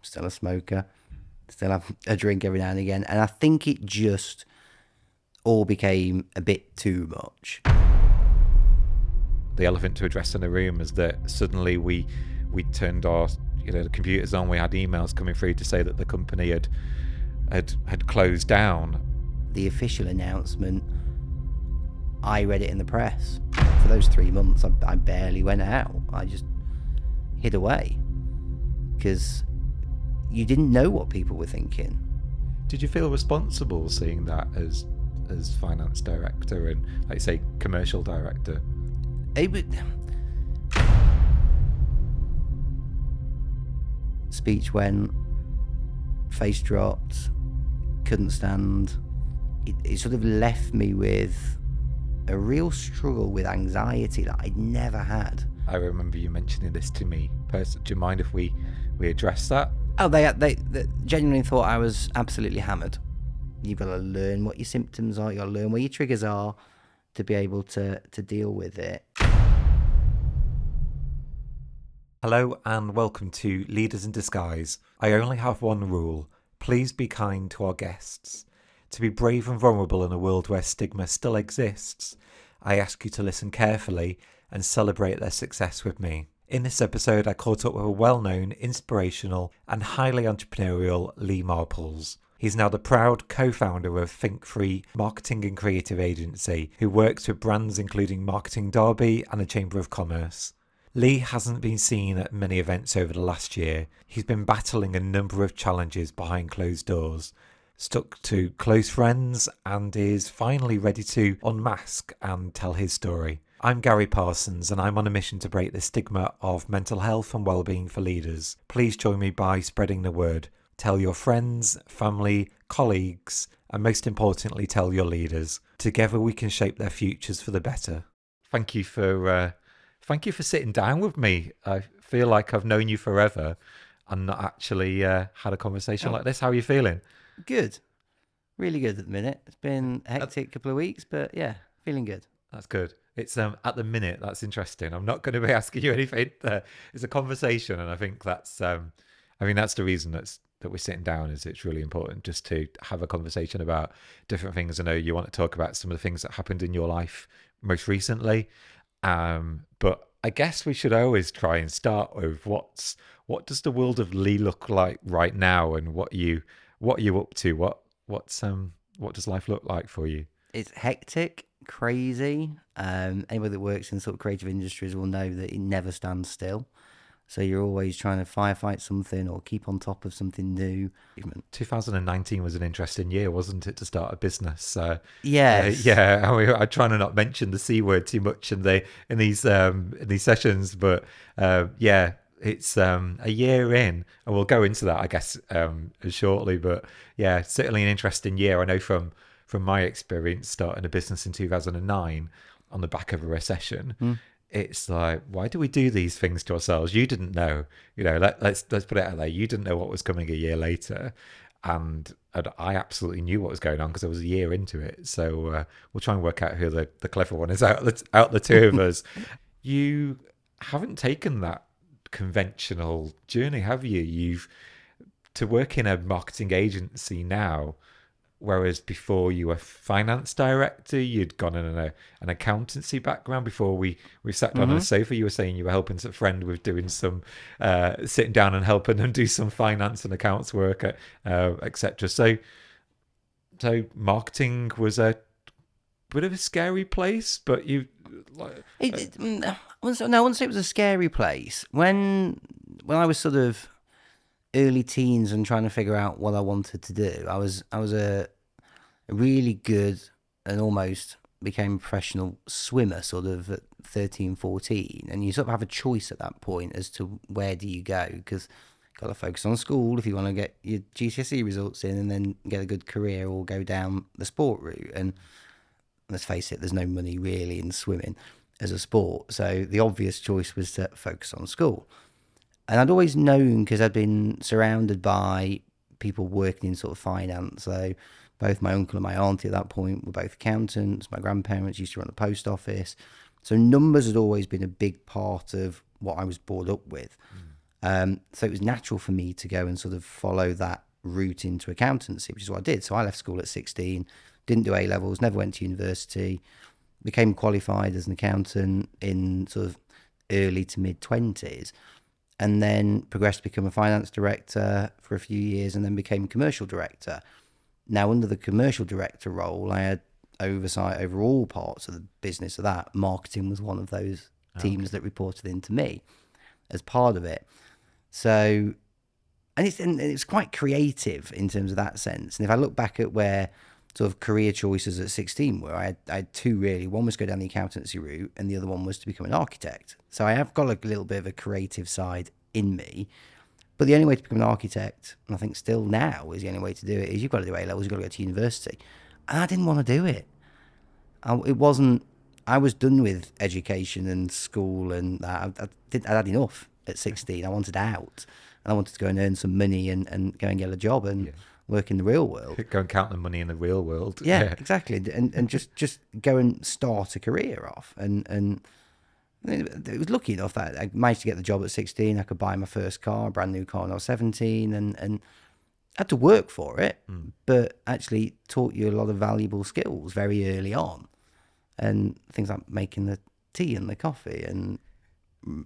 still a smoker, still have a drink every now and again. And I think it just all became a bit too much. The elephant to address in the room is that suddenly we turned our the computers on. We had emails coming through to say that the company had closed down. The official announcement, I read it in the press. For those 3 months, I barely went out. I just hid away because you didn't know what people were thinking. Did you feel responsible seeing that as finance director and, like you say, commercial director? It would... Speech went, face dropped, couldn't stand. It sort of left me with a real struggle with anxiety that I'd never had. I remember you mentioning this to me. Do you mind if we address that? Oh, they genuinely thought I was absolutely hammered. You've got to learn what your symptoms are. You've got to learn where your triggers are to be able to deal with it. Hello and welcome to Leaders in Disguise. I only have one rule. Please be kind to our guests. To be brave and vulnerable in a world where stigma still exists, I ask you to listen carefully and celebrate their success with me. In this episode, I caught up with a well-known, inspirational and highly entrepreneurial Lee Marples. He's now the proud co-founder of Think Free marketing and creative agency, who works with brands including Marketing Derby and the Chamber of Commerce. Lee hasn't been seen at many events over the last year. He's been battling a number of challenges behind closed doors, stuck to close friends, and is finally ready to unmask and tell his story. I'm Gary Parsons, and I'm on a mission to break the stigma of mental health and well-being for leaders. Please join me by spreading the word. Tell your friends, family, colleagues, and most importantly, tell your leaders. Together we can shape their futures for the better. Thank you for sitting down with me. I feel like I've known you forever and not actually had a conversation like this. How are you feeling? Good. Really good at the minute. It's been a hectic couple of weeks, but yeah, feeling good. That's good. It's at the minute, that's interesting. I'm not going to be asking you anything. It's a conversation, and I think that's the reason that we're sitting down. Is it's really important just to have a conversation about different things. I know you want to talk about some of the things that happened in your life most recently, but I guess we should always try and start with what does the world of Lee look like right now, and what are you up to? What does life look like for you? It's hectic, crazy. Anybody that works in sort of creative industries will know that it never stands still. So you're always trying to firefight something or keep on top of something new. 2019 was an interesting year, wasn't it, to start a business? Yes. I try to not mention the C word too much in these sessions, but it's a year in, and we'll go into that, I guess, shortly. But yeah, certainly an interesting year. I know from my experience starting a business in 2009 on the back of a recession. It's like, why do we do these things to ourselves? You didn't know, let's put it out there. You didn't know what was coming a year later. And I absolutely knew what was going on because I was a year into it. So we'll try and work out who the clever one is out the two of us. You haven't taken that conventional journey, have you? You've to work in a marketing agency now, whereas before you were finance director, you'd gone in an accountancy background. Before we sat down on a sofa, you were saying you were helping a friend with doing some sitting down and helping them do some finance and accounts work, etc. So marketing was a bit of a scary place, but you I wouldn't say it was a scary place. When I was sort of early teens and trying to figure out what I wanted to do, I was a really good and almost became a professional swimmer sort of at 13, 14. And you sort of have a choice at that point as to where do you go, because you've got to focus on school if you want to get your GCSE results in and then get a good career, or go down the sport route. And let's face it, there's no money really in swimming as a sport. So the obvious choice was to focus on school. And I'd always known, because I'd been surrounded by people working in sort of finance. So both my uncle and my auntie at that point were both accountants. My grandparents used to run a post office. So numbers had always been a big part of what I was brought up with. So it was natural for me to go and sort of follow that route into accountancy, which is what I did. So I left school at 16, didn't do A levels, never went to university, became qualified as an accountant in sort of early to mid 20s, and then progressed to become a finance director for a few years, and then became commercial director. Now, under the commercial director role, I had oversight over all parts of the business of that. Marketing was one of those teams that reported into me as part of it. So, and it's quite creative in terms of that sense. And if I look back at where sort of career choices at 16 were, I had two really. One was go down the accountancy route, and the other one was to become an architect. So I have got a little bit of a creative side in me. But the only way to become an architect, and I think still now is the only way to do it, is you've got to do A levels, you've got to go to university. And I didn't want to do it. I was done with education and school and that. I had enough at 16. I wanted out, and I wanted to go and earn some money and go and get a job and work in the real world. Go and count the money in the real world. Yeah, exactly. And just go and start a career off. And it was lucky enough that I managed to get the job at 16. I could buy my first car, a brand new car when I was 17, and I had to work for it, but actually taught you a lot of valuable skills very early on. And things like making the tea and the coffee and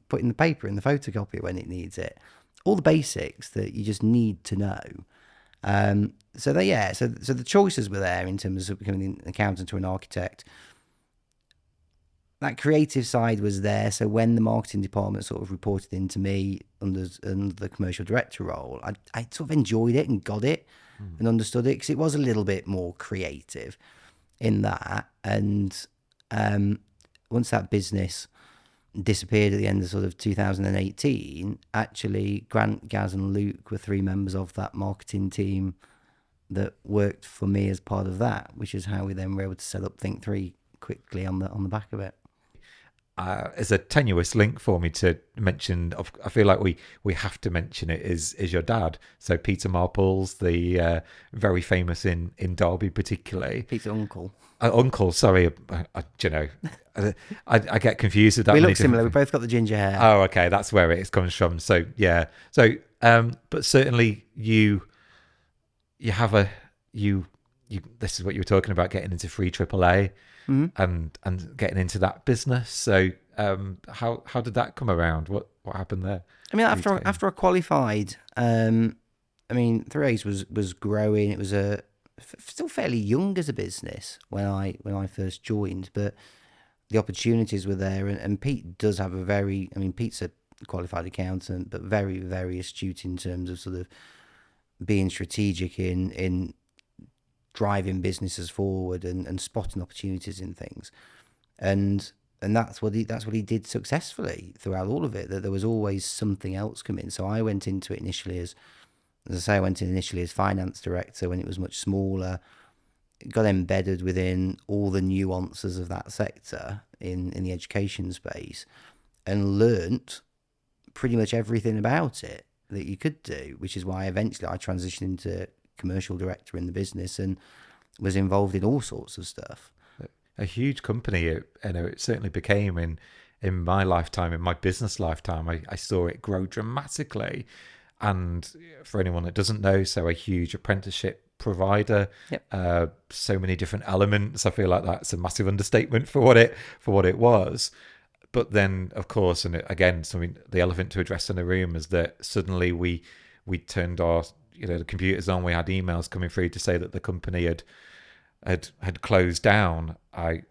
putting the paper in the photocopier when it needs it. All the basics that you just need to know. So the choices were there in terms of becoming an accountant or an architect. That creative side was there. So when the marketing department sort of reported into me under the commercial director role, I sort of enjoyed it and got it and understood it, because it was a little bit more creative in that. And once that business disappeared at the end of sort of 2018, actually Grant, Gaz and Luke were three members of that marketing team that worked for me as part of that, which is how we then were able to set up Think3 quickly on the back of it. As a tenuous link for me to mention, I feel like we have to mention it, is your dad. So Peter Marples, the very famous in Derby particularly. Peter Uncle. Uncle, sorry, I get confused with that. We look similar. We both got the ginger hair. Oh, okay, that's where it comes from. So yeah, but certainly you have this is what you were talking about, getting into free AAA. And getting into that business. So how did that come around? What happened there? I mean, after I qualified, 3A's was growing. It was still fairly young as a business when I first joined, but the opportunities were there. And Pete does have Pete's a qualified accountant, but very, very astute in terms of sort of being strategic in driving businesses forward and spotting opportunities in things, and that's what he did successfully throughout all of it. That there was always something else coming. So I went into it initially as finance director when it was much smaller. Got embedded within all the nuances of that sector in the education space, and learnt pretty much everything about it that you could do. Which is why eventually I transitioned into commercial director in the business and was involved in all sorts of stuff. A huge company, it certainly became in my lifetime, in my business lifetime. I saw it grow dramatically. And for anyone that doesn't know, so a huge apprenticeship provider, so many different elements. I feel like that's a massive understatement for what it was. But then, of course, and again, something, the elephant to address in the room is that suddenly we turned our the computers on. We had emails coming through to say that the company had closed down. I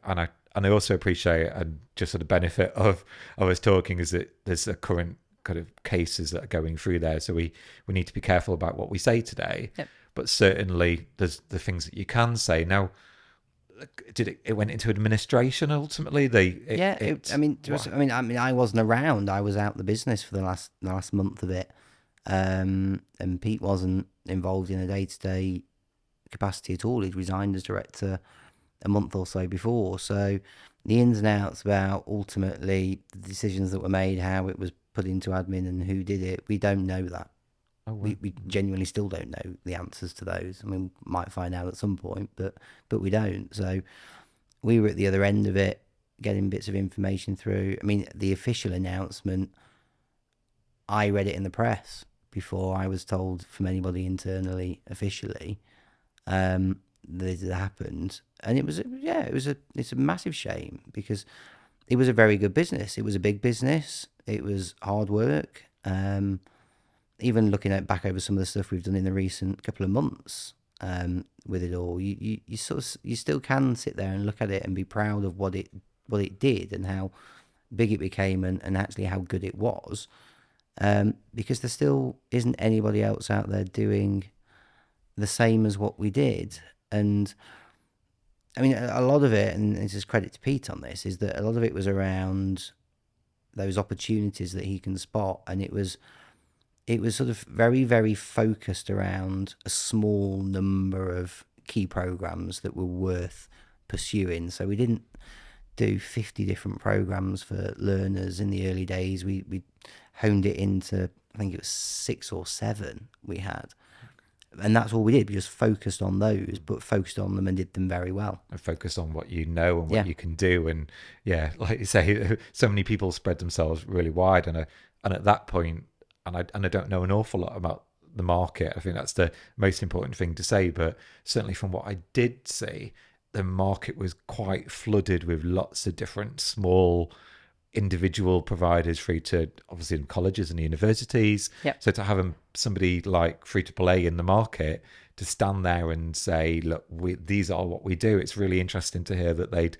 also appreciate, and just for the benefit of us talking, is that there's a current kind of cases that are going through there, so we need to be careful about what we say today. But certainly there's the things that you can say now. It went into administration ultimately? I wasn't around. I was out the business for the last month of it. And Pete wasn't involved in a day-to-day capacity at all. He'd resigned as director a month or so before. So the ins and outs about ultimately the decisions that were made, how it was put into admin and who did it, we don't know that. Oh, wow. We genuinely still don't know the answers to those. I mean, we might find out at some point, but we don't. So we were at the other end of it, getting bits of information through. I mean, the official announcement I read it in the press before I was told from anybody internally, officially, that it had happened. And it's a massive shame because it was a very good business. It was a big business. It was hard work. Even looking at back over some of the stuff we've done in the recent couple of months, with it all, you still can sit there and look at it and be proud of what it did and how big it became and actually how good it was. Because there still isn't anybody else out there doing the same as what we did. And I mean, a lot of it, and this is credit to Pete on this, is that a lot of it was around those opportunities that he can spot, and it was sort of very, very focused around a small number of key programs that were worth pursuing. So we didn't do 50 different programs for learners in the early days. We honed it into, I think it was 6 or 7 we had. And that's all we did. We just focused on those, but focused on them and did them very well. And focus on what you know and what you can do. And yeah, like you say, so many people spread themselves really wide. And at that point, and I don't know an awful lot about the market. I think that's the most important thing to say. But certainly from what I did see, the market was quite flooded with lots of different small individual providers through to obviously in colleges and universities. Yep. So to have somebody like Free to Play in the market to stand there and say, look, these are what we do. It's really interesting to hear that they'd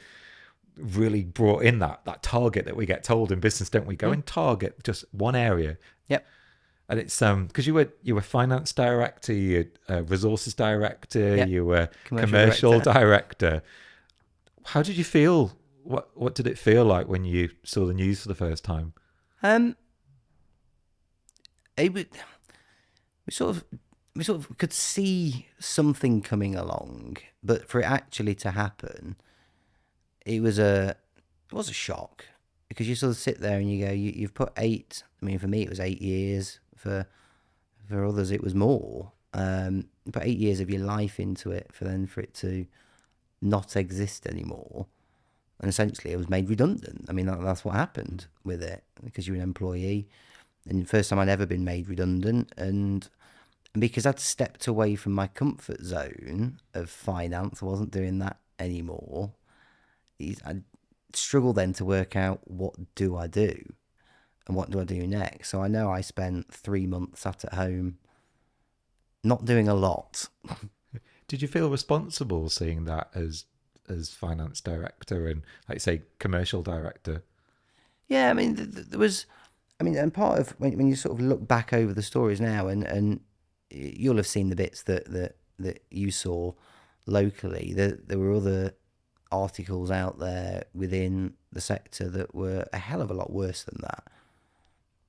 really brought in that target that we get told in business, don't we? Go and target just one area. Yep. And it's because you were finance director, you resources director, you were commercial director. How did you feel? What did it feel like when you saw the news for the first time? We sort of could see something coming along, but for it actually to happen, it was a shock, because you sort of sit there and you go, you've put 8. I mean, for me it was 8 years. For others it was more. You put 8 years of your life into it for it to not exist anymore. And essentially, it was made redundant. I mean, that's what happened with it, because you're an employee. And the first time I'd ever been made redundant. And because I'd stepped away from my comfort zone of finance, I wasn't doing that anymore. I struggled then to work out, what do I do? And what do I do next? So I know I spent 3 months sat at home, not doing a lot. Did you feel responsible seeing that as finance director and, like say, commercial director? Yeah, I mean, there was, and part of when you sort of look back over the stories now, and you'll have seen the bits that you saw locally. There were other articles out there within the sector that were a hell of a lot worse than that.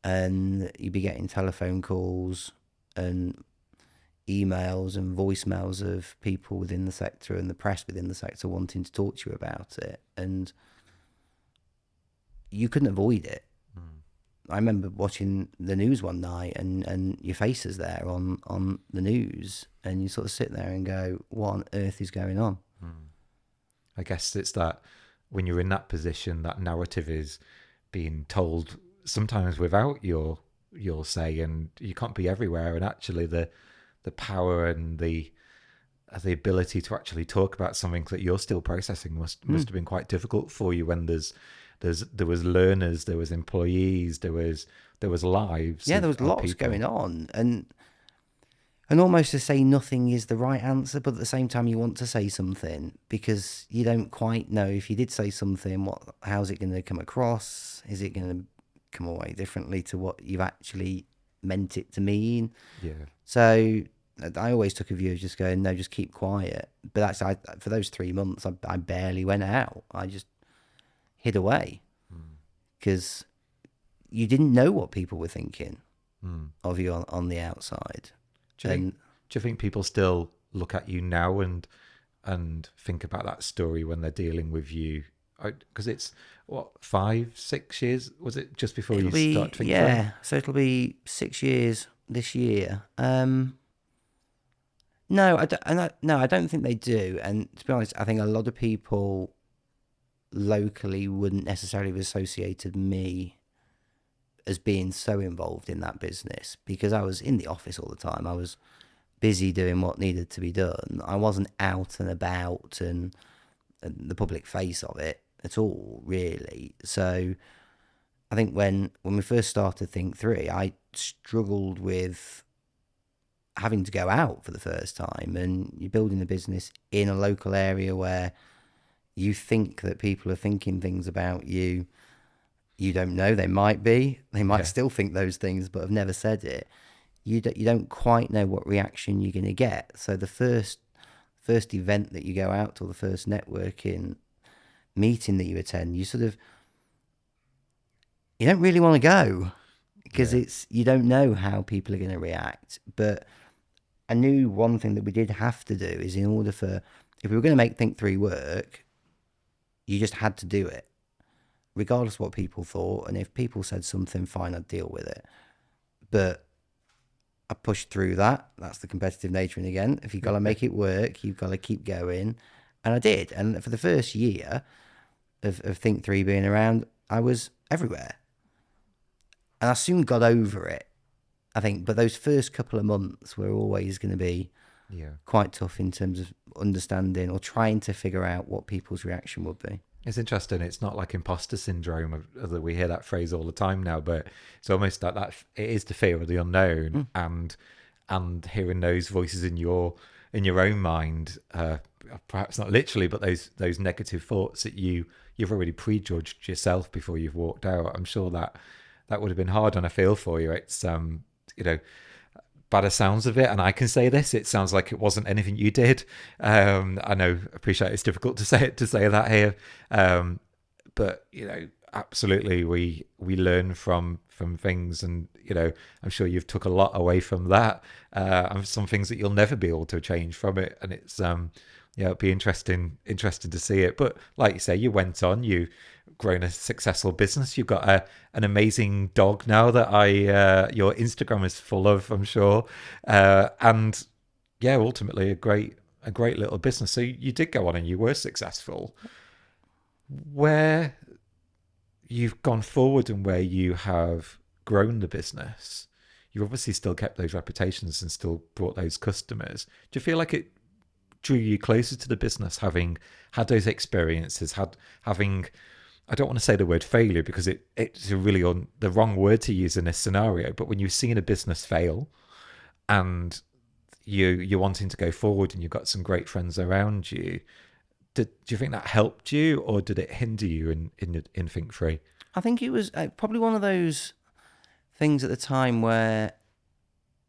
And you'd be getting telephone calls and emails and voicemails of people within the sector and the press within the sector wanting to talk to you about it, and you couldn't avoid it. I remember watching the news one night, and your face is there on the news, and you sort of sit there and go, what on earth is going on? I guess it's that when you're in that position, that narrative is being told sometimes without your say, and you can't be everywhere. And actually the power and the ability to actually talk about something that you're still processing must have been quite difficult for you when there was learners, there was employees, there was lives. Yeah, there was lots going on, and almost to say nothing is the right answer, but at the same time you want to say something, because you don't quite know if you did say something, how's it going to come across? Is it going to come away differently to what you've actually meant it to mean? Yeah. So I always took a view of just going, no, just keep quiet. But actually, for those 3 months, I barely went out. I just hid away, because you didn't know what people were thinking of you on the outside. Do you think people still look at you now and think about that story when they're dealing with you? Because it's, 5-6 years? Was it just before you started thinking? Yeah, so it'll be 6 years this year. No, I don't think they do. And to be honest, I think a lot of people locally wouldn't necessarily have associated me as being so involved in that business because I was in the office all the time. I was busy doing what needed to be done. I wasn't out and about and the public face of it at all, really. So I think when we first started Think 3, I struggled with having to go out for the first time, and you're building a business in a local area where you think that people are thinking things about you. You don't know. They might still think those things, but have never said it. You don't quite know what reaction you're going to get. So the first event that you go out to, or the first networking meeting that you attend, you don't really want to go because you don't know how people are going to react. But I knew one thing that we did have to do is, if we were going to make Think 3 work, you just had to do it, regardless of what people thought. And if people said something, fine, I'd deal with it. But I pushed through that. That's the competitive nature. And again, if you've got to make it work, you've got to keep going. And I did. And for the first year of Think 3 being around, I was everywhere. And I soon got over it, I think. But those first couple of months were always going to be quite tough in terms of understanding or trying to figure out what people's reaction would be. It's interesting. It's not like imposter syndrome, that we hear that phrase all the time now, but it's almost like that. It is the fear of the unknown, and hearing those voices in your own mind, perhaps not literally, but those negative thoughts that you've already prejudged yourself before you've walked out. I'm sure that would have been hard, and I feel for you. It's by the sounds of it, and I can say this, it sounds like it wasn't anything you did. I appreciate it's difficult to say that here, but absolutely, we learn from things, and I'm sure you've took a lot away from that, and some things that you'll never be able to change from it, and it's it'd be interesting to see it. But like you say, you went on, you grown a successful business. You've got an amazing dog now that your Instagram is full of, I'm sure, and ultimately a great little business. So you did go on and you were successful. Where you've gone forward and where you have grown the business, you've obviously still kept those reputations and still brought those customers. Do you feel like it drew you closer to the business, having had those experiences, having, I don't want to say the word failure because it's really the wrong word to use in this scenario, but when you've seen a business fail and you're wanting to go forward and you've got some great friends around you, do you think that helped you, or did it hinder you in Think 3? I think it was probably one of those things at the time where,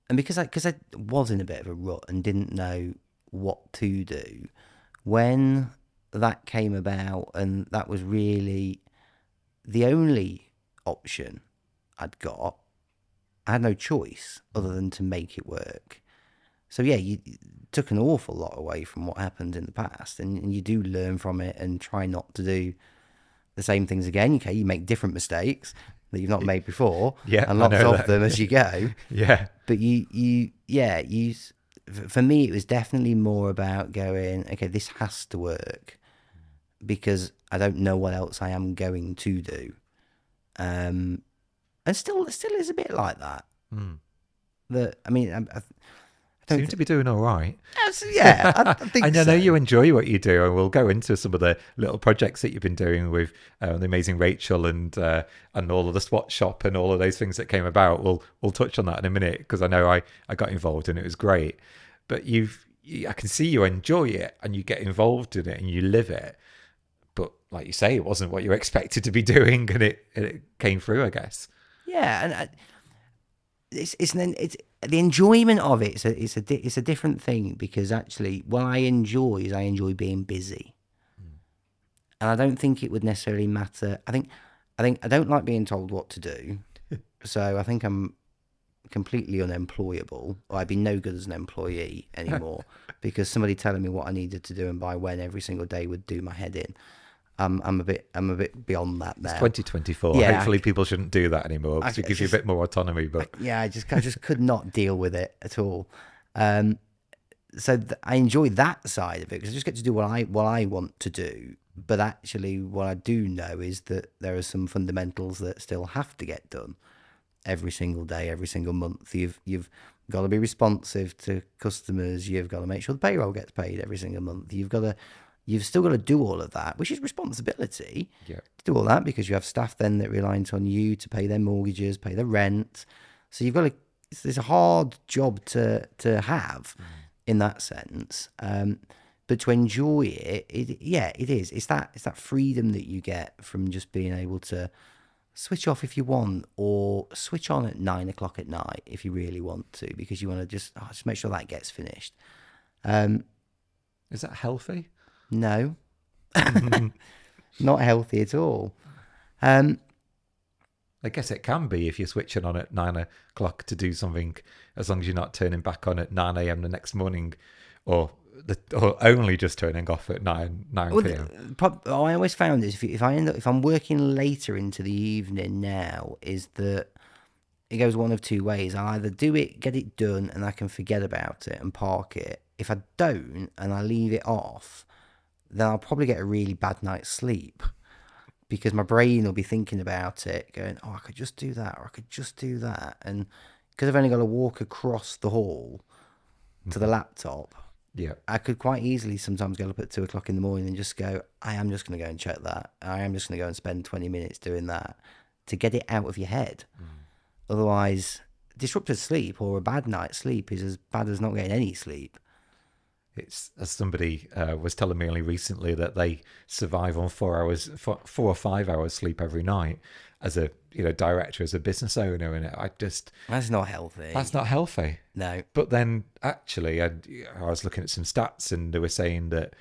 and because I was in a bit of a rut and didn't know what to do, when that came about and that was really the only option I'd got, I had no choice other than to make it work. So you took an awful lot away from what happened in the past, and you do learn from it and try not to do the same things again. Okay, you make different mistakes that you've not made before, and lots of them as you go. But for me, it was definitely more about going, okay, this has to work because I don't know what else I am going to do. And still is a bit like that. I seem to be doing all right. I think I know you enjoy what you do, and we'll go into some of the little projects that you've been doing with the amazing Rachel and all of the SWAT shop and all of those things that came about. We'll touch on that in a minute because I know I got involved and it was great. But I can see you enjoy it and you get involved in it and you live it. But like you say, it wasn't what you expected to be doing, and it came through, I guess. Yeah, and it's the enjoyment of it. It's a different thing because actually, what I enjoy being busy, and I don't think it would necessarily matter. I think I don't like being told what to do, so I think I'm completely unemployable, or I'd be no good as an employee anymore because somebody telling me what I needed to do and by when every single day would do my head in. I'm a bit beyond that now. It's 2024. Yeah, hopefully people shouldn't do that anymore because it gives you a bit more autonomy. But I just could not deal with it at all. So I enjoy that side of it because I just get to do what I want to do. But actually, what I do know is that there are some fundamentals that still have to get done. every single day, every single month. You've got to be responsive to customers. You've got to make sure the payroll gets paid every single month. You've still got to do all of that, which is responsibility. Yeah. To do all that because you have staff then that reliant on you to pay their mortgages, pay their rent. So you've got to. It's a hard job to have in that sense. But to enjoy it, it is. It's that freedom that you get from just being able to switch off if you want, or switch on at 9 o'clock at night if you really want to, because you want to just make sure that gets finished. Is that healthy? No, not healthy at all. I guess it can be if you're switching on at 9 o'clock to do something, as long as you're not turning back on at 9 a.m. the next morning, or only just turning off at 9 p.m. I always found is if I'm working later into the evening now, is that it goes one of two ways. I either do it, get it done, and I can forget about it and park it. If I don't and I leave it off, then I'll probably get a really bad night's sleep, because my brain will be thinking about it, going, oh, I could just do that, or I could just do that. And because I've only got to walk across the hall to the laptop, I could quite easily sometimes get up at 2 o'clock in the morning and just go, I am just going to go and check that. I am just going to go and spend 20 minutes doing that to get it out of your head. Otherwise, disrupted sleep or a bad night's sleep is as bad as not getting any sleep. It's, as somebody was telling me only recently, that they survive on 4 or 5 hours sleep every night as a director, as a business owner, and That's not healthy. That's not healthy. No. But then actually, I was looking at some stats, and they were saying that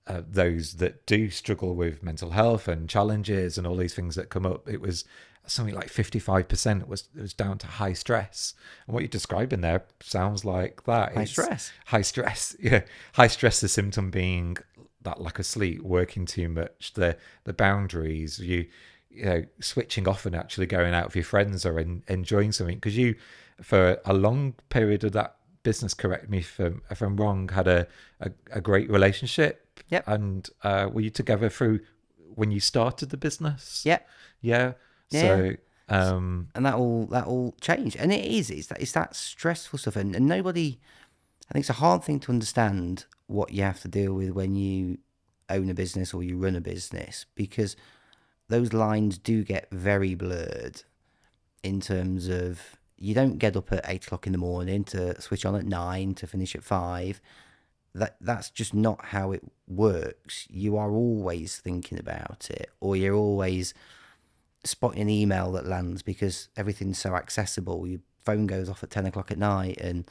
those that do struggle with mental health and challenges and all these things that come up, it was something like 55% was down to high stress. And what you're describing there sounds like that. High stress. High stress, yeah. High stress, the symptom being that lack of sleep, working too much, the boundaries, you know, switching off and actually going out with your friends or enjoying something. Because you, for a long period of that business, correct me if I'm wrong, had a great relationship. Yep. And were you together through when you started the business? Yep. Yeah. Yeah. So and that all changed, and it's that stressful stuff, and nobody. I think it's a hard thing to understand what you have to deal with when you own a business or you run a business, because those lines do get very blurred in terms of you don't get up at 8 o'clock in the morning to switch on at 9 to finish at 5. That's just not how it works. You are always thinking about it, or you're always spotting an email that lands because everything's so accessible. Your phone goes off at 10 o'clock at night and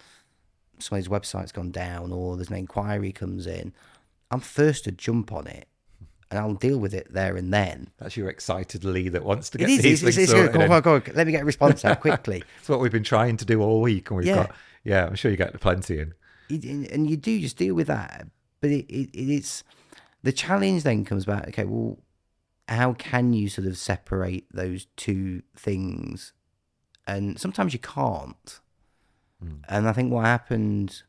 somebody's website's gone down, or there's an inquiry comes in. I'm first to jump on it, and I'll deal with it there and then. that's your excited Lee that wants to get It these is. things It's sorted. good. Oh, God, let me get a response out quickly. It's what we've been trying to do all week, and we've got. Yeah, I'm sure you get plenty in. And you do just deal with that, but it's the challenge then comes back. Okay, well, how can you sort of separate those two things? And sometimes you can't. And I think what happened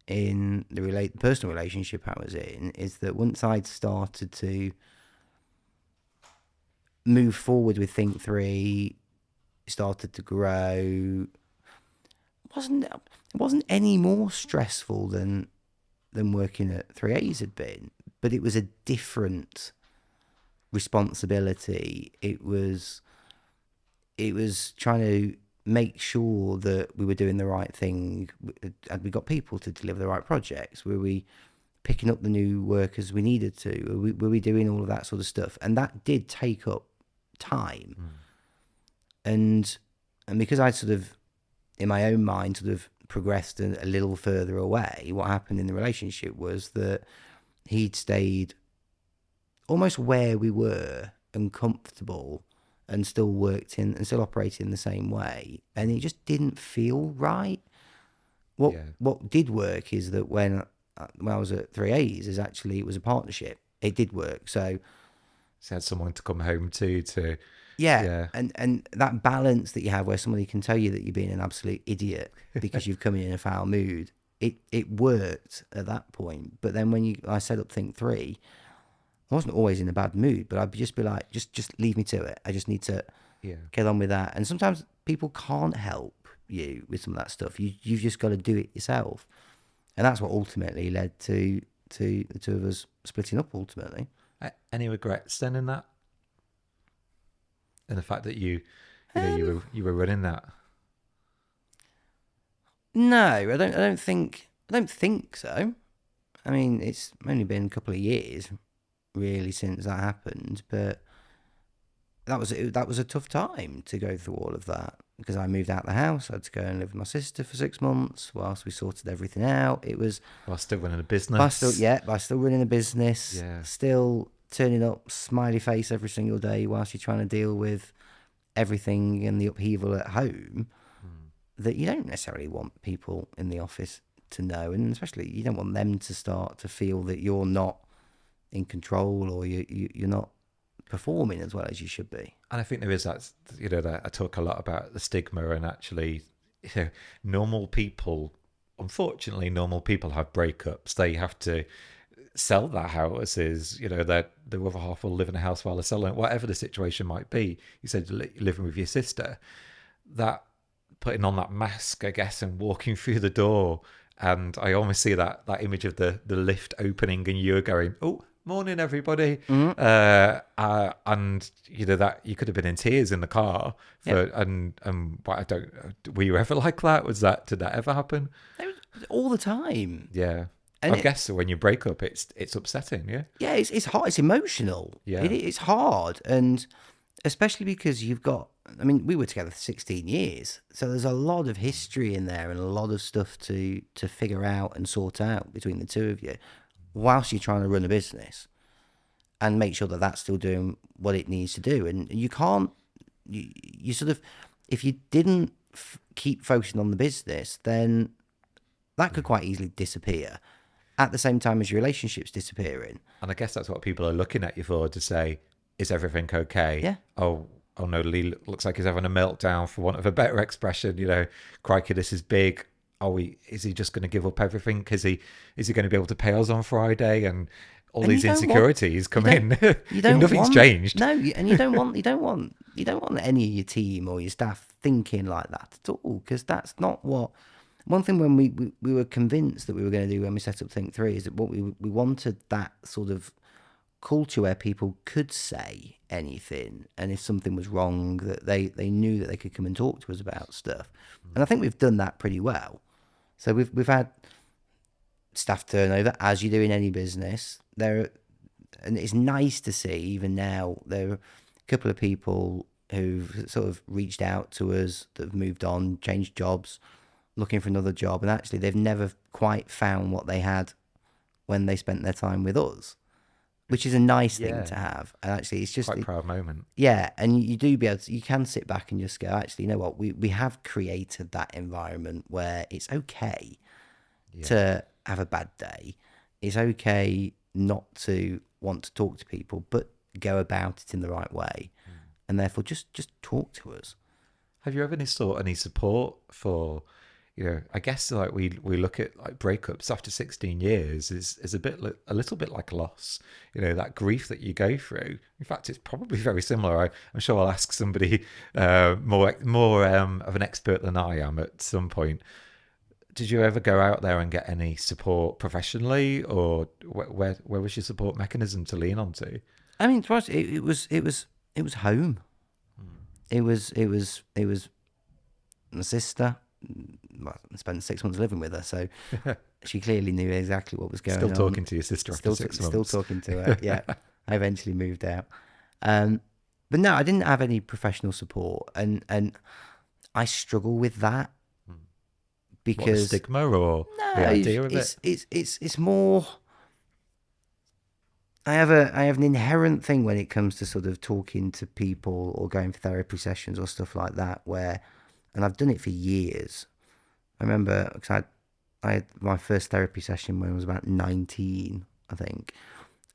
in the personal relationship I was in is that once I'd started to move forward with Think 3, started to grow, it wasn't any more stressful than working at 3A's had been, but it was a different responsibility. It was trying to make sure that we were doing the right thing. Had we got people to deliver the right projects? Were we picking up the new workers we needed to? Were we doing all of that sort of stuff? And that did take up time. And because I sort of, in my own mind, sort of progressed a little further away, what happened in the relationship was that he'd stayed almost where we were and comfortable, and still worked in and still operated in the same way, and it just didn't feel right. What did work is that when I was at 3A's, is actually it was a partnership. It did work. So had someone to come home to and that balance that you have, where somebody can tell you that you're being an absolute idiot because you've come in a foul mood, it worked at that point. But then when I set up Think 3, I wasn't always in a bad mood, but I'd just be like, just leave me to it. I just need to get on with that. And sometimes people can't help you with some of that stuff. You've just got to do it yourself. And that's what ultimately led to the two of us splitting up ultimately. Any regrets then in that? And the fact that you were running that? No, I don't think so. I mean, it's only been a couple of years really since that happened, but that was a tough time to go through all of that, because I moved out of the house. I had to go and live with my sister for 6 months whilst we sorted everything out. It was While still running a business. by still running a business, Yeah. still turning up smiley face every single day whilst you're trying to deal with everything and the upheaval at home that you don't necessarily want people in the office to know, and especially you don't want them to start to feel that you're not in control or you're not performing as well as you should be. And I think there is that, that I talk a lot about the stigma, and actually, normal people, unfortunately, normal people have breakups. They have to sell their houses, their other half will live in a house while they're selling, whatever the situation might be. You said you're living with your sister. That putting on that mask, I guess, and walking through the door, and I almost see that image of the lift opening and you're going, "Oh, morning, everybody," and that you could have been in tears in the car. And but I don't. Were you ever like that? Did that ever happen? All the time. Yeah. And I guess when you break up, it's upsetting. Yeah. Yeah, it's hard. It's emotional. Yeah. It's hard, and especially because you've got. I mean, we were together for 16 years, so there's a lot of history in there and a lot of stuff to figure out and sort out between the two of you, whilst you're trying to run a business and make sure that that's still doing what it needs to do. And you can't. You sort of, if you didn't keep focusing on the business, then that could quite easily disappear at the same time as your relationship's disappearing. And I guess that's what people are looking at you for, to say, is everything okay? Yeah. Oh no, Lee looks like he's having a meltdown, for want of a better expression. Crikey, this is big. Is he just going to give up everything? Is he going to be able to pay us on Friday? And all these insecurities come in. Nothing's changed. No, and you don't want any of your team or your staff thinking like that at all, because that's not what. One thing when we were convinced that we were going to do when we set up Think 3 is that what we wanted, that sort of culture where people could say anything, and if something was wrong, that they knew that they could come and talk to us about stuff. And I think we've done that pretty well. So we've had staff turnover, as you do in any business. And it's nice to see, even now, there are a couple of people who've sort of reached out to us that have moved on, changed jobs, looking for another job, and actually they've never quite found what they had when they spent their time with us, which is a nice thing to have. And actually, it's just quite a proud moment. Yeah, and you do you can sit back and just go, actually, you know what? We have created that environment where it's okay to have a bad day. It's okay not to want to talk to people, but go about it in the right way, and therefore just talk to us. Have you ever sought any support for? I guess like we look at like breakups after 16 years is a little bit like loss. That grief that you go through. In fact, it's probably very similar. I'm sure I'll ask somebody more of an expert than I am at some point. Did you ever go out there and get any support professionally, or where was your support mechanism to lean onto? I mean, to us, it was home. It was my sister. I spent 6 months living with her, so she clearly knew exactly what was going on. Still talking to your sister after 6 months. Still talking to her, yeah. I eventually moved out. But no, I didn't have any professional support, and I struggle with that because... What, the stigma or the idea of it? It's more... I have an inherent thing when it comes to sort of talking to people or going for therapy sessions or stuff like that, where... And I've done it for years. I remember, because I had my first therapy session when I was about 19, I think,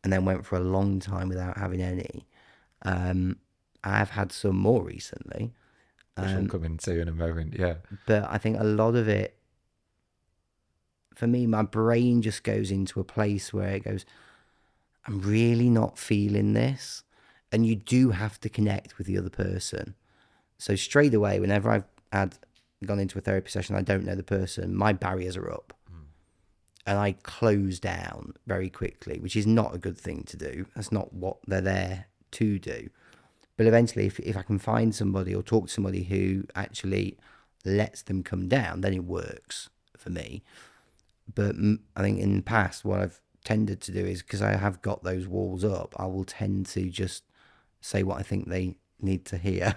and then went for a long time without having any. I've had some more recently. Which we'll come into in a moment, yeah. But I think a lot of it, for me, my brain just goes into a place where it goes, I'm really not feeling this. And you do have to connect with the other person. So straight away, whenever I've gone into a therapy session, I don't know the person, my barriers are up. And I close down very quickly, which is not a good thing to do. That's not what they're there to do. But eventually, if I can find somebody or talk to somebody who actually lets them come down, then it works for me. But I think in the past, what I've tended to do is, because I have got those walls up, I will tend to just say what I think they need to hear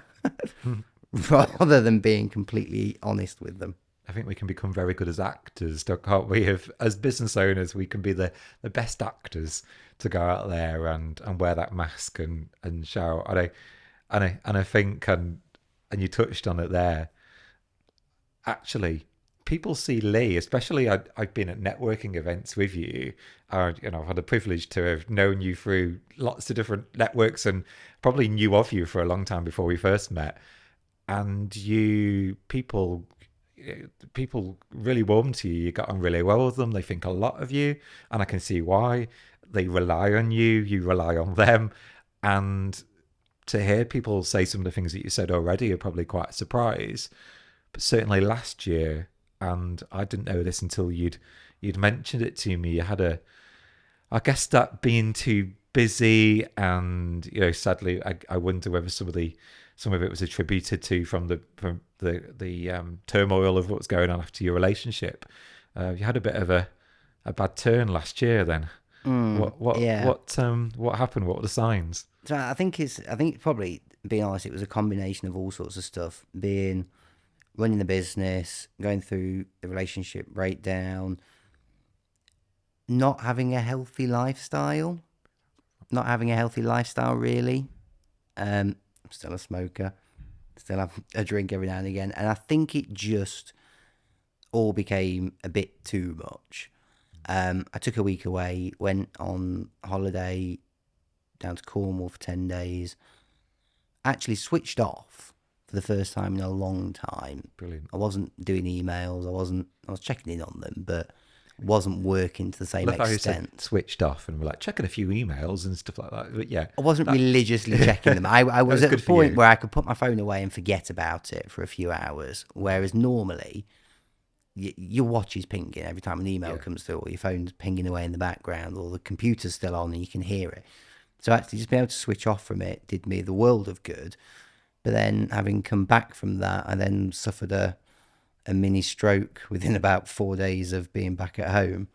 rather than being completely honest with them. I think we can become very good as actors, can't we? As business owners, we can be the best actors to go out there and wear that mask and shout. And I think and you touched on it there. Actually, people see Lee, especially I've been at networking events with you. I've had the privilege to have known you through lots of different networks and probably knew of you for a long time before we first met. And people really warm to you. You got on really well with them. They think a lot of you, and I can see why. They rely on you. You rely on them. And to hear people say some of the things that you said already are probably quite a surprise. But certainly last year, and I didn't know this until you'd mentioned it to me. You had I guess that being too busy, and sadly, I wonder whether some of it was attributed to from the turmoil of what was going on after your relationship. You had a bit of a bad turn last year. Then what happened? What were the signs? So I think probably, being honest, it was a combination of all sorts of stuff. Running the business, going through the relationship breakdown, not having a healthy lifestyle really. I'm still a smoker, still have a drink every now and again, and I think it just all became a bit too much. I took a week away, went on holiday down to Cornwall for 10 days, actually switched off for the first time in a long time. Brilliant. I wasn't doing emails, I was checking in on them, but wasn't working to the same extent. Switched off, and we're like checking a few emails and stuff like that. But yeah, I wasn't religiously checking them. I was at a point where I could put my phone away and forget about it for a few hours, whereas normally your watch is pinging every time an email comes through, or your phone's pinging away in the background, or the computer's still on and you can hear it. So actually just being able to switch off from it did me the world of good. But then having come back from that, I then suffered a mini stroke within about 4 days of being back at home.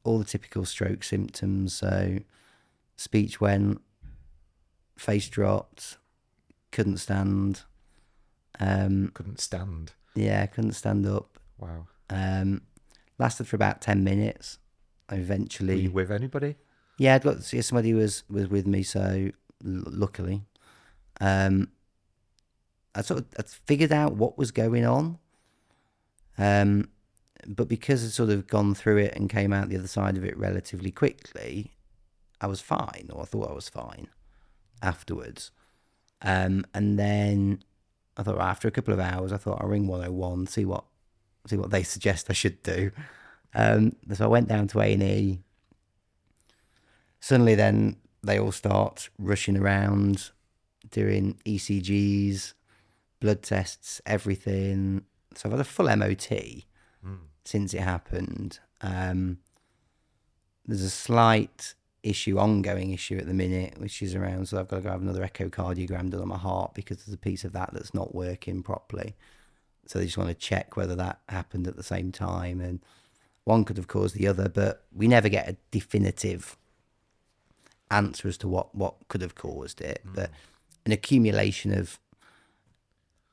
All the typical stroke symptoms. So speech went, face dropped, couldn't stand. Couldn't stand. Yeah, couldn't stand up. Wow. Lasted for about 10 minutes. I eventually... Were you with anybody? Yeah, I'd got to see somebody was with me, so luckily. I figured out what was going on. But because I'd sort of gone through it and came out the other side of it relatively quickly, I was fine, or I thought I was fine afterwards. And then I thought, after a couple of hours, I thought I'll ring 101, see what they suggest I should do. So I went down to A&E. Suddenly then they all start rushing around, doing ECGs, blood tests, everything. So I've had a full MOT since it happened. There's a slight ongoing issue at the minute, which is around, so I've got to go have another echocardiogram done on my heart because there's a piece of that that's not working properly. So they just want to check whether that happened at the same time, and one could have caused the other, but we never get a definitive answer as to what could have caused it. But an accumulation of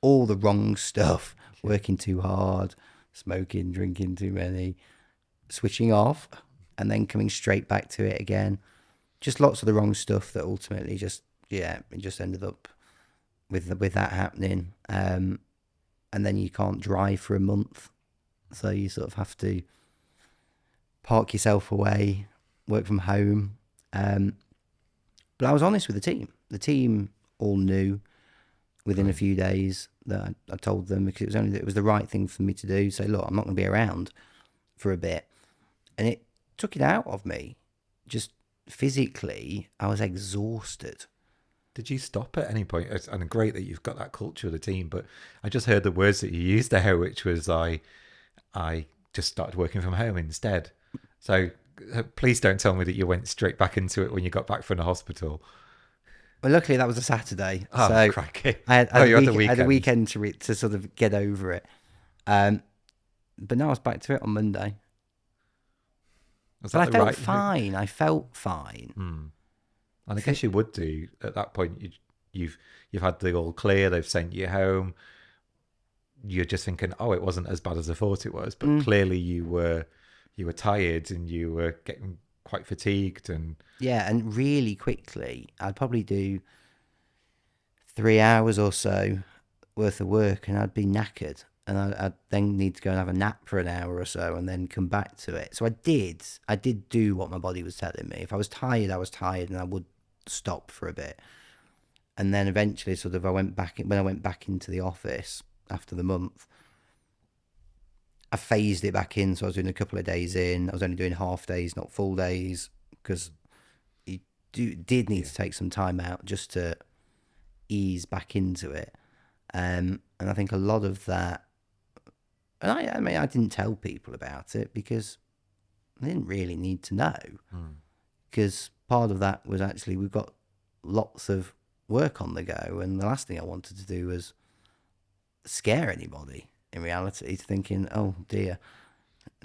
all the wrong stuff, working too hard, smoking, drinking too many, switching off, and then coming straight back to it again. Just lots of the wrong stuff that ultimately it just ended up with that happening. And then you can't drive for a month. So you sort of have to park yourself away, work from home. But I was honest with the team. The team all knew within a few days that I told them, because it was the right thing for me to do. Say, look, I'm not going to be around for a bit. And it took it out of me. Just physically, I was exhausted. Did you stop at any point? And great that you've got that culture of the team, but I just heard the words that you used there, which was I just started working from home instead. So please don't tell me that you went straight back into it when you got back from the hospital. Well, luckily that was a Saturday, Oh, so crikey! I had, You had the weekend. I had a weekend to sort of get over it. But no, I was back to it on Monday. Was But that I the felt right? fine. I felt fine. And I guess you would do at that point. You've had the all clear. They've sent you home. You're just thinking, oh, it wasn't as bad as I thought it was. But clearly, you were tired and you were getting quite fatigued. And Yeah, and really quickly, I'd probably do 3 hours or so worth of work, and I'd be knackered, and I'd then need to go and have a nap for an hour or so, and then come back to it. So I did do what my body was telling me. If I was tired, and I would stop for a bit. And then eventually, sort of, when I went back into the office after the month, I phased it back in. So I was doing a couple of days in. I was only doing half days, not full days, because you did need to take some time out just to ease back into it. And I think a lot of that, and I mean, I didn't tell people about it because I didn't really need to know. Because part of that was actually we've got lots of work on the go, and the last thing I wanted to do was scare anybody. In reality, thinking, oh dear,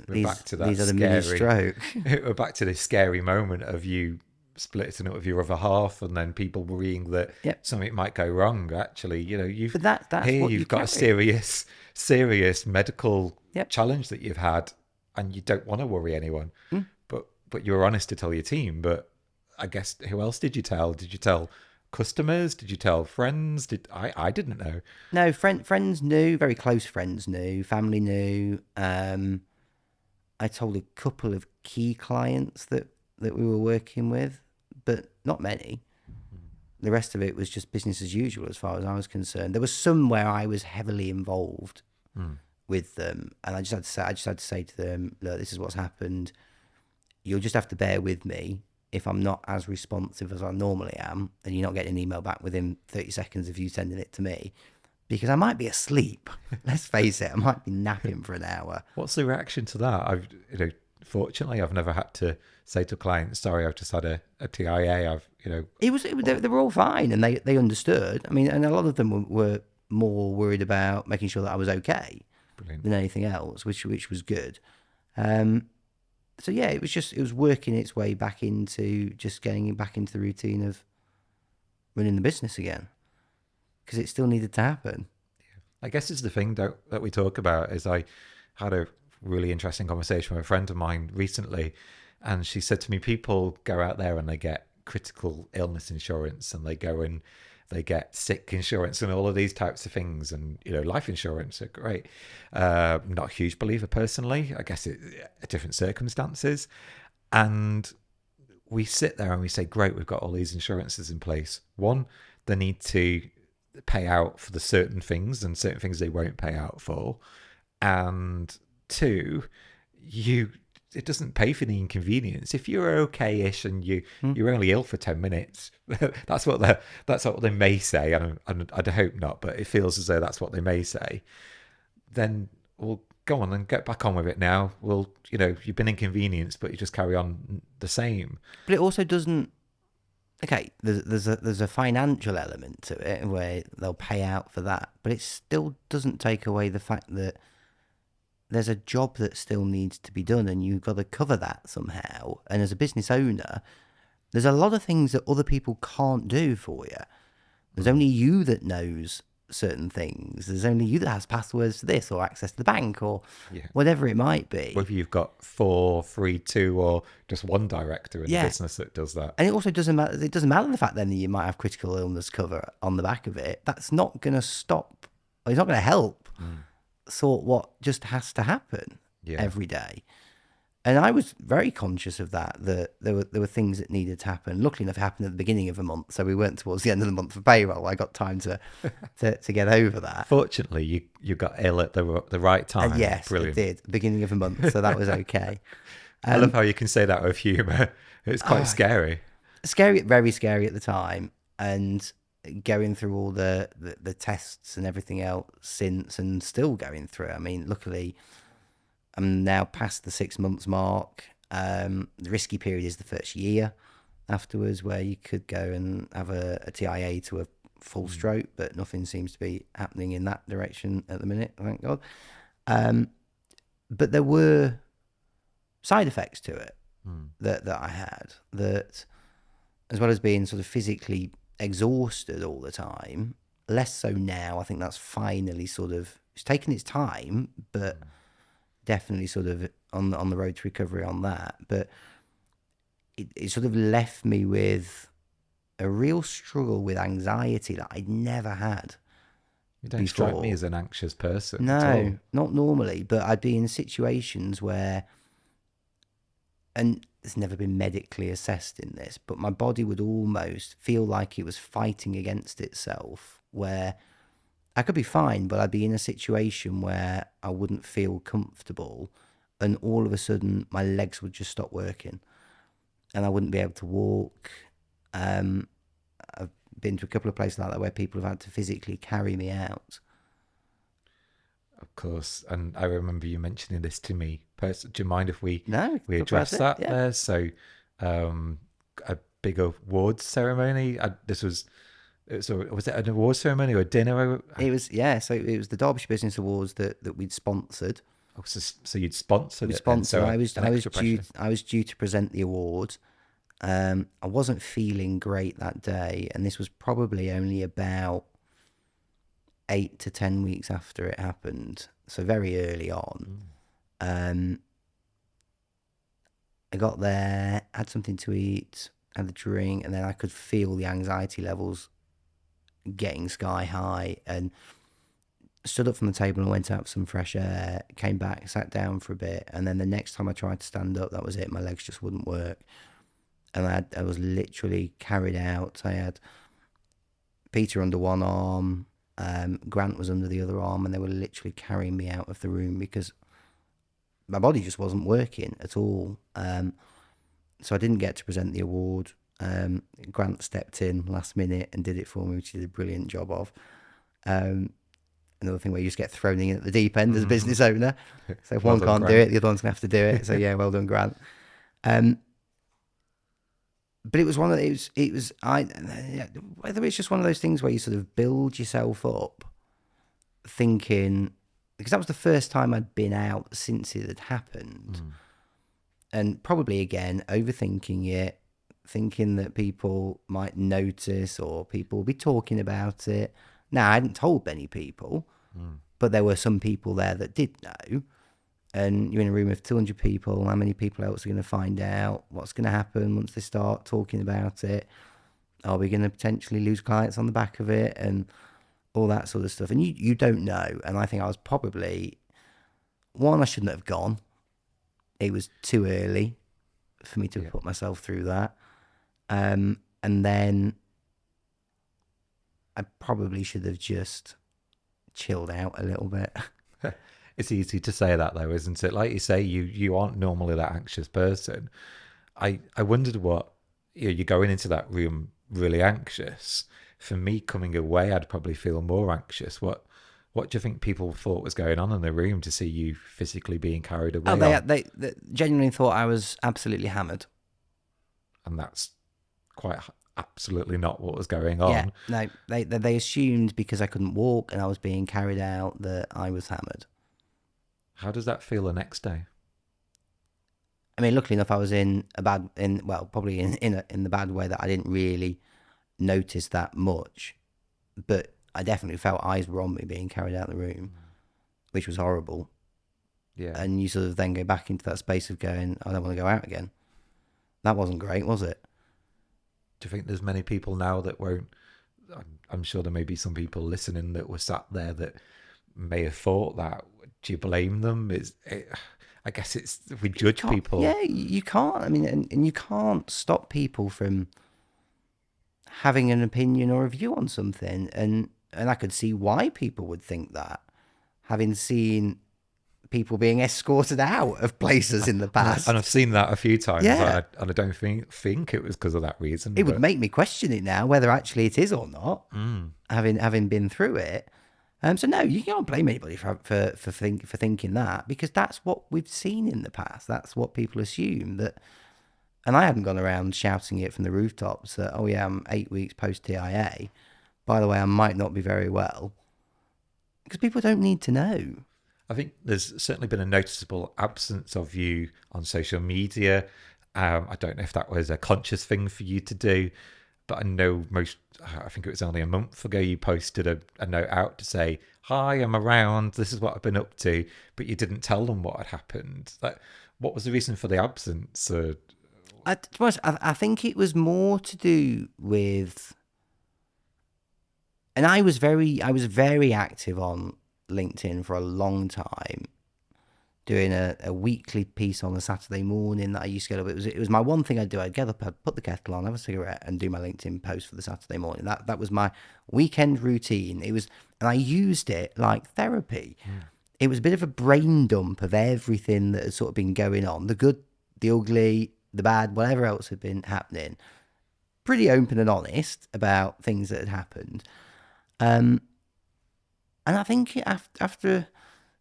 these are the mini stroke. We're back to this scary moment of you splitting it with your other half, and then people worrying that something might go wrong. Actually, you've got a serious medical challenge that you've had, and you don't want to worry anyone. But you were honest to tell your team. But I guess, who else did you tell? Did you tell customers? Did you tell friends? I didn't know. No, friends knew, very close friends knew, family knew. I told a couple of key clients that we were working with, but not many. The rest of it was just business as usual as far as I was concerned. There was some where I was heavily involved with them, and I just had to say to them, look, this is what's happened. You'll just have to bear with me if I'm not as responsive as I normally am, and you're not getting an email back within 30 seconds of you sending it to me, because I might be asleep. Let's face it, I might be napping for an hour. What's the reaction to that? Fortunately, I've never had to say to a client, sorry, I've just had a TIA. They were all fine, and they understood. I mean, and a lot of them were more worried about making sure that I was okay. Brilliant. Than anything else, which was good. So yeah, it was working its way back into just getting back into the routine of running the business again, because it still needed to happen. I guess it's the thing that we talk about. Is I had a really interesting conversation with a friend of mine recently, and she said to me, people go out there and they get critical illness insurance, and they go and they get sick insurance and all of these types of things, and life insurance are great. Not a huge believer personally. I guess different circumstances, and we sit there and we say, great, we've got all these insurances in place. One, they need to pay out for the certain things, and certain things they won't pay out for. And two, it doesn't pay for the inconvenience. If you're okay-ish and you're only ill for 10 minutes, that's what they may say, and I hope not, but it feels as though that's what they may say. Then we'll go on and get back on with it now. You've been inconvenienced, but you just carry on the same. But it also doesn't. Okay, there's a financial element to it where they'll pay out for that, but it still doesn't take away the fact that there's a job that still needs to be done, and you've got to cover that somehow. And as a business owner, there's a lot of things that other people can't do for you. There's only you that knows certain things. There's only you that has passwords to this, or access to the bank, or whatever it might be. Whether you've got 4, 3, 2, or just one director in the business that does that. And it also doesn't matter. It doesn't matter the fact then that you might have critical illness cover on the back of it. That's not going to stop. Or it's not going to help sort what just has to happen every day. And I was very conscious of that there were things that needed to happen. Luckily enough, it happened at the beginning of the month, so we weren't towards the end of the month for payroll. I got time to get over that. Fortunately, you got ill at the right time. Yes, brilliant. I did, beginning of the month, so that was okay. I love how you can say that with humour. It's quite scary. Scary, very scary at the time, and going through all the tests and everything else since, and still going through. I mean, luckily, I'm now past the 6 months mark. The risky period is the first year afterwards, where you could go and have a TIA to a full stroke, but nothing seems to be happening in that direction at the minute, thank God. But there were side effects to it that I had, that as well as being sort of physically exhausted all the time, less so now. I think that's finally sort of, it's taken its time, but definitely sort of on the road to recovery on that. But it sort of left me with a real struggle with anxiety that I'd never had. You don't before. strike me as an anxious person No, at all. not normally, but I'd be in situations where, and it's never been medically assessed in this, but my body would almost feel like it was fighting against itself, where I could be fine, but I'd be in a situation where I wouldn't feel comfortable, and all of a sudden my legs would just stop working and I wouldn't be able to walk. I've been to a couple of places like that where people have had to physically carry me out. Of course, and I remember you mentioning this to me. Do you mind if we No, we talk about address it, that yeah. there? So, a big awards ceremony. Was it an awards ceremony or a dinner? It was, yeah. So it was the Derbyshire Business Awards that we'd sponsored. Oh, so you'd sponsored We it then, sponsored. so I was an extra pressure. I was due to present the award. I wasn't feeling great that day, and this was probably only about 8 to 10 weeks after it happened, so very early on. I got there, had something to eat, had a drink, and then I could feel the anxiety levels getting sky high, and stood up from the table and went out for some fresh air, came back, sat down for a bit, and then the next time I tried to stand up, that was it. My legs just wouldn't work. And I was literally carried out. I had Peter under one arm, Grant was under the other arm, and they were literally carrying me out of the room because my body just wasn't working at all. So I didn't get to present the award. Grant stepped in last minute and did it for me, which he did a brilliant job of. Another thing where you just get thrown in at the deep end as a business owner. So if Well one done, can't do Grant. it, the other one's going to have to do it. So yeah, well done, Grant. But it was one of those, whether it's just one of those things where you sort of build yourself up thinking, because that was the first time I'd been out since it had happened. And probably again, overthinking it, thinking that people might notice or people will be talking about it. Now, I hadn't told many people, but there were some people there that did know. And you're in a room of 200 people. How many people else are going to find out? What's going to happen once they start talking about it? Are we going to potentially lose clients on the back of it? And all that sort of stuff. And you don't know. And I think I was probably, one, I shouldn't have gone. It was too early for me to put myself through that. And then I probably should have just chilled out a little bit. It's easy to say that though, isn't it? Like you say, you aren't normally that anxious person. I wondered what, you're going into that room really anxious. For me, coming away, I'd probably feel more anxious. What do you think people thought was going on in the room to see you physically being carried away? Oh, they genuinely thought I was absolutely hammered. And that's quite absolutely not what was going on. Yeah, no, they assumed because I couldn't walk and I was being carried out that I was hammered. How does that feel the next day? I mean, luckily enough, I was probably in the bad way that I didn't really notice that much, but I definitely felt eyes were on me being carried out of the room, which was horrible. Yeah. And you sort of then go back into that space of going, I don't want to go out again. That wasn't great, was it? Do you think there's many people now that won't? I'm sure there may be some people listening that were sat there that may have thought that. Do you blame them? I guess we judge people. Yeah, you can't. I mean, and you can't stop people from having an opinion or a view on something. And I could see why people would think that, having seen people being escorted out of places in the past. And I've seen that a few times, Yeah. and I don't think it was because of that reason. It would but make me question it now, whether actually it is or not, having been through it. So no, you can't blame anybody for thinking that, because that's what we've seen in the past. That's what people assume that. And I hadn't gone around shouting it from the rooftops that, oh yeah, I'm 8 weeks post TIA. By the way, I might not be very well, because people don't need to know. I think there's certainly been a noticeable absence of you on social media. I don't know if that was a conscious thing for you to do, but I know I think it was only a month ago, you posted a note out to say, hi, I'm around, this is what I've been up to, but you didn't tell them what had happened. What was the reason for the absence? To be honest, I think it was more to do with, and I was very active on LinkedIn for a long time, doing a weekly piece on a Saturday morning that I used to get up. It was my one thing I'd do. I'd get up, I'd put the kettle on, have a cigarette, and do my LinkedIn post for the Saturday morning. That was my weekend routine. It was, and I used it like therapy. It was a bit of a brain dump of everything that had sort of been going on, the good, the ugly, the bad, whatever else had been happening. Pretty open and honest about things that had happened. And I think after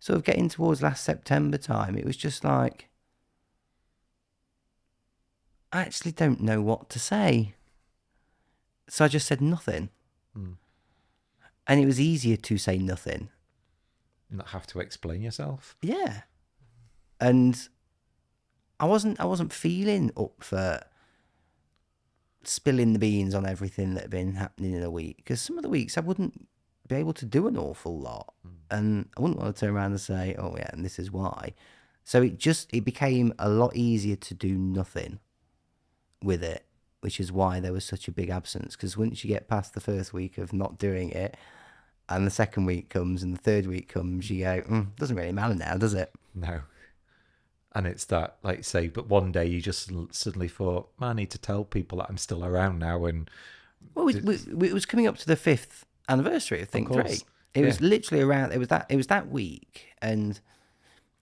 sort of getting towards last September time, it was just like, I actually don't know what to say. So I just said nothing. And it was easier to say nothing. Not have to explain yourself. Yeah. And I wasn't feeling up for spilling the beans on everything that had been happening in a week, because some of the weeks I wouldn't be able to do an awful lot, and I wouldn't want to turn around and say, oh yeah, and this is why. So it became a lot easier to do nothing with it, which is why there was such a big absence, because once you get past the first week of not doing it, and the second week comes and the third week comes, you go, doesn't really matter now, does it? No. And it's that, like you say, but one day you just suddenly thought, I need to tell people that I'm still around now. And well, it was coming up to the 5th anniversary of Think 3. It was literally around, it was that week, and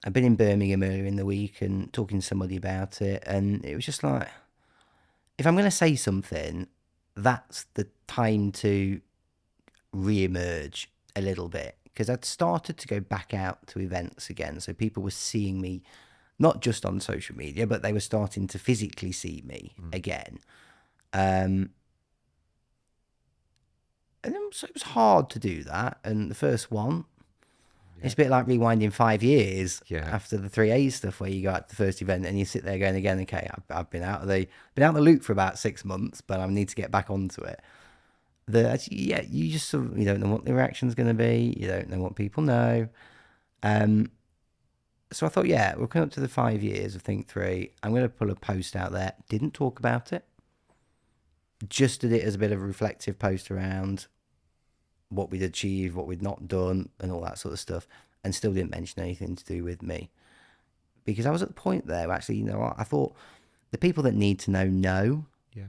I'd been in Birmingham earlier in the week and talking to somebody about it, and it was just like, if I'm going to say something, that's the time to re-emerge a little bit, because I'd started to go back out to events again, so people were seeing me not just on social media, but they were starting to physically see me again. And so it was hard to do that. And the first one, it's a bit like rewinding 5 years after the 3A stuff, where you go out to the first event and you sit there going again, okay, I've been out of the loop for about 6 months, but I need to get back onto it. You just sort of, you don't know what the reaction's going to be. You don't know what people know. So I thought, we're coming up to the 5 years of Think 3. I'm going to put a post out there. Didn't talk about it. Just did it as a bit of a reflective post around what we'd achieved, what we'd not done, and all that sort of stuff. And still didn't mention anything to do with me. Because I was at the point there where actually, I thought the people that need to know. Yeah.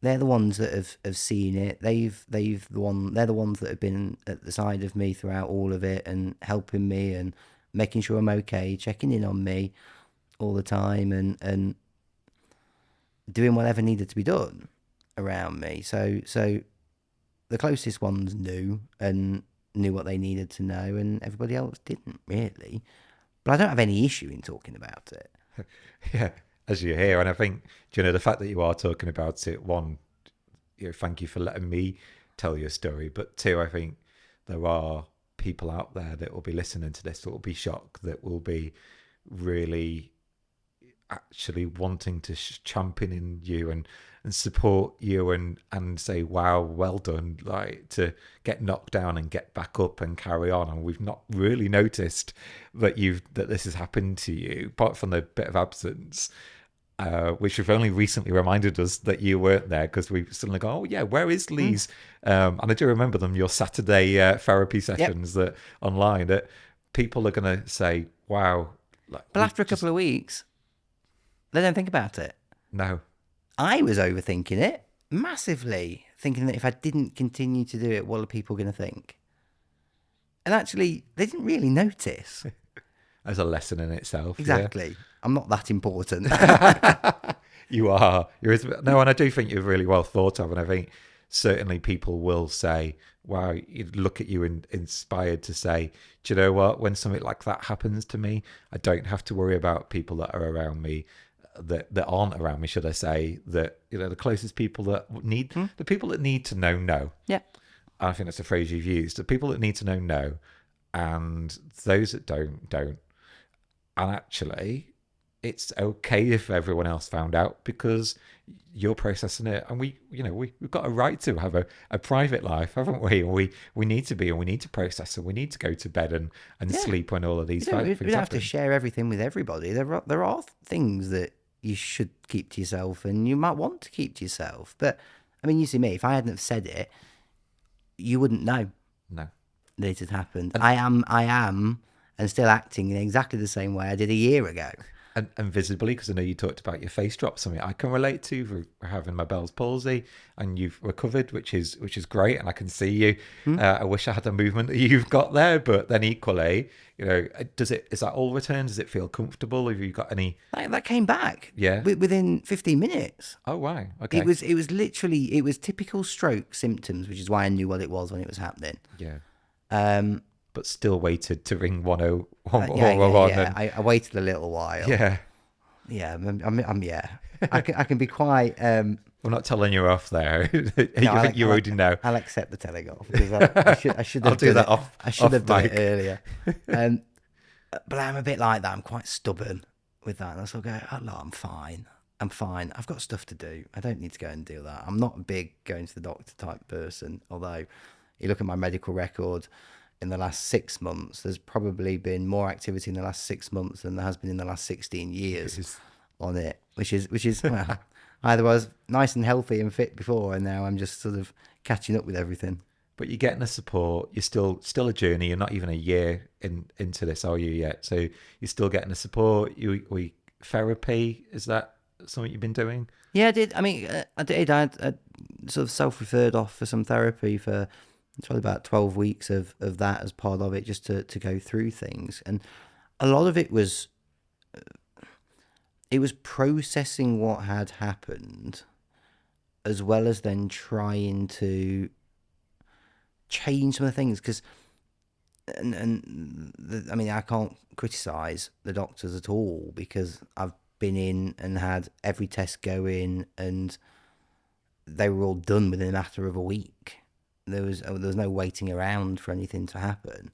They're the ones that have seen it. They're the ones that have been at the side of me throughout all of it and helping me and making sure I'm okay, checking in on me all the time, and doing whatever needed to be done around me. So the closest ones knew what they needed to know, and everybody else didn't really. But I don't have any issue in talking about it. Yeah, as you hear, and I think, the fact that you are talking about it, one, thank you for letting me tell your story, but two, I think there are people out there that will be listening to this that will be shocked, that will be really actually wanting to champion in you and support you and say, wow, well done, like, to get knocked down and get back up and carry on. And we've not really noticed that this has happened to you, apart from the bit of absence, which have only recently reminded us that you weren't there, because we suddenly go, oh yeah, where is Lee's? And I do remember them, your Saturday therapy sessions that online, that people are going to say, wow. But after a couple of weeks, they don't think about it. No. I was overthinking it massively, thinking that if I didn't continue to do it, what are people going to think? And actually, they didn't really notice. as a lesson in itself. Exactly. I'm not that important. You are. No, and I do think you're really well thought of, and I think certainly people will say, "Wow, you look at you and inspired to say, do you know what? When something like that happens to me, I don't have to worry about people that are around me, that aren't around me, should I say? That the closest people that need, the people that need to know. Yeah. I think that's a phrase you've used. The people that need to know, and those that don't. And actually, it's okay if everyone else found out because you're processing it, and we've got a right to have a private life, haven't we? And we need to be, and we need to process, and we need to go to bed and Yeah. sleep when all of these We don't things have to happen. share everything with everybody. There are things that you should keep to yourself, and you might want to keep to yourself. But I mean, you see me. If I hadn't have said it, you wouldn't know No. that it had happened. I am, and still acting in exactly the same way I did a year ago. And visibly, because I know you talked about your face drop, something I can relate to for having my Bell's palsy, and you've recovered, which is great, and I can see you. I wish I had the movement that you've got there, but then equally, is that all returned? Does it feel comfortable? Have you got any? That came back. Yeah. Within 15 minutes. Oh wow. Okay. It was literally typical stroke symptoms, which is why I knew what it was when it was happening. Yeah. Um, But still waited to ring 101. yeah. I waited a little while. Yeah. Yeah, I'm yeah. I can be quite. I'm not telling you off there. You I'll already know. I'll accept the telling off because I should have I'll do done that it. off. I should have done mic. it earlier. But I'm a bit like that. I'm quite stubborn with that. And I sort of go, oh no, I'm fine. I'm fine. I've got stuff to do. I don't need to go and do that. I'm not a big going to the doctor type person. Although, you look at my medical record in the last 6 months, there's probably been more activity in the last 6 months than there has been in the last 16 years on it, which is well, either I was nice and healthy and fit before, and now I'm just sort of catching up with everything. But you're getting the support. You're still a journey. You're not even a year into this, are you yet? So you're still getting the support. Therapy, is that something you've been doing? Yeah, I did. I mean, I did. I sort of self-referred off for some therapy for it's probably about 12 weeks of that as part of it, just to go through things. And a lot of it was processing what had happened, as well as then trying to change some of the things. Because, I mean, I can't criticize the doctors at all because I've been in and had every test go in, and they were all done within a matter of a week. There was no waiting around for anything to happen.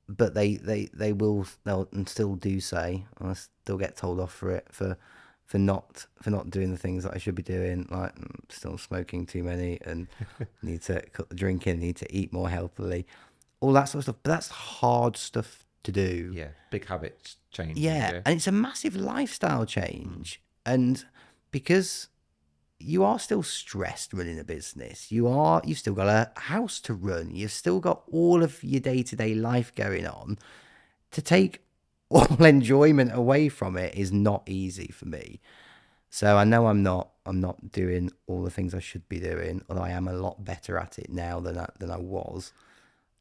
But they'll still do say, and I still get told off for it for not doing the things that I should be doing, like still smoking too many and need to cut the drinking, need to eat more healthily, all that sort of stuff. But that's hard stuff to do. Yeah, big habits change. Yeah, and it's a massive lifestyle change, and because you are still stressed running a business. You've still got a house to run. You've still got all of your day-to-day life going on. To take all enjoyment away from it is not easy for me. So I know I'm not doing all the things I should be doing, although I am a lot better at it now than I was.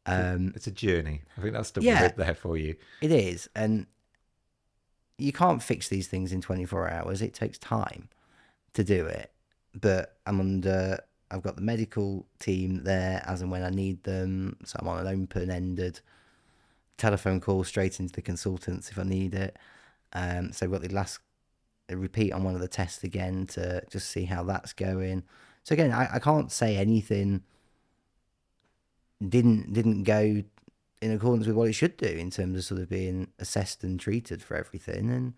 It's a journey. I think that's the word there for you. It is, and you can't fix these things in 24 hours. It takes time to do it. But I've got the medical team there as and when I need them. So I'm on an open-ended telephone call straight into the consultants if I need it. So I've got a repeat on one of the tests again to just see how that's going. So again, I can't say anything didn't go in accordance with what it should do in terms of sort of being assessed and treated for everything.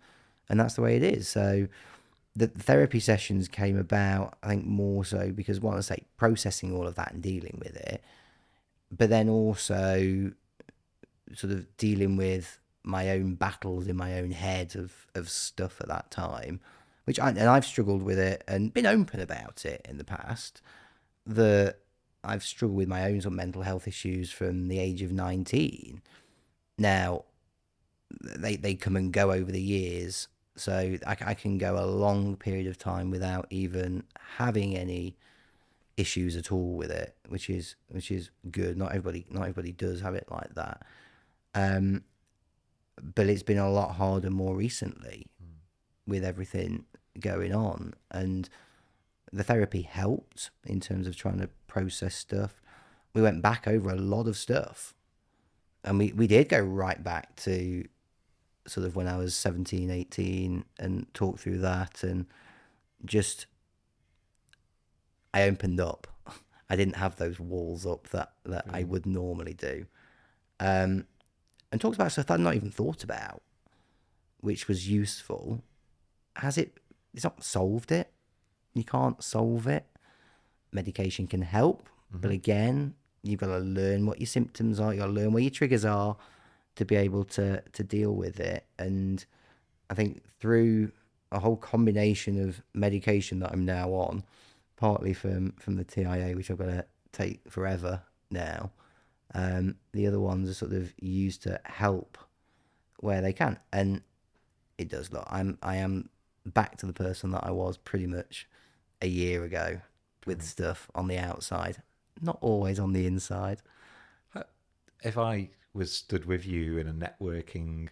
And that's the way it is. So the therapy sessions came about, I think, more so because, one, I say, processing all of that and dealing with it, but then also sort of dealing with my own battles in my own head of stuff at that time, I've struggled with it and been open about it in the past. I've struggled with my own sort of mental health issues from the age of 19. Now, they come and go over the years. So I can go a long period of time without even having any issues at all with it, which is good. Not everybody does have it like that. But it's been a lot harder more recently with everything going on. And the therapy helped in terms of trying to process stuff. We went back over a lot of stuff. And we did go right back to sort of when I was 17, 18 and talk through that. And just, I opened up. I didn't have those walls up that I would normally do. And talked about stuff that I'd not even thought about, which was useful. It's not solved it. You can't solve it. Medication can help, but again, you've got to learn what your symptoms are. You've got to learn where your triggers are to be able to deal with it. And I think through a whole combination of medication that I'm now on, partly from the TIA, which I've got to take forever now, the other ones are sort of used to help where they can. And it does look, I am back to the person that I was pretty much a year ago with stuff on the outside, not always on the inside. If I was stood with you in a networking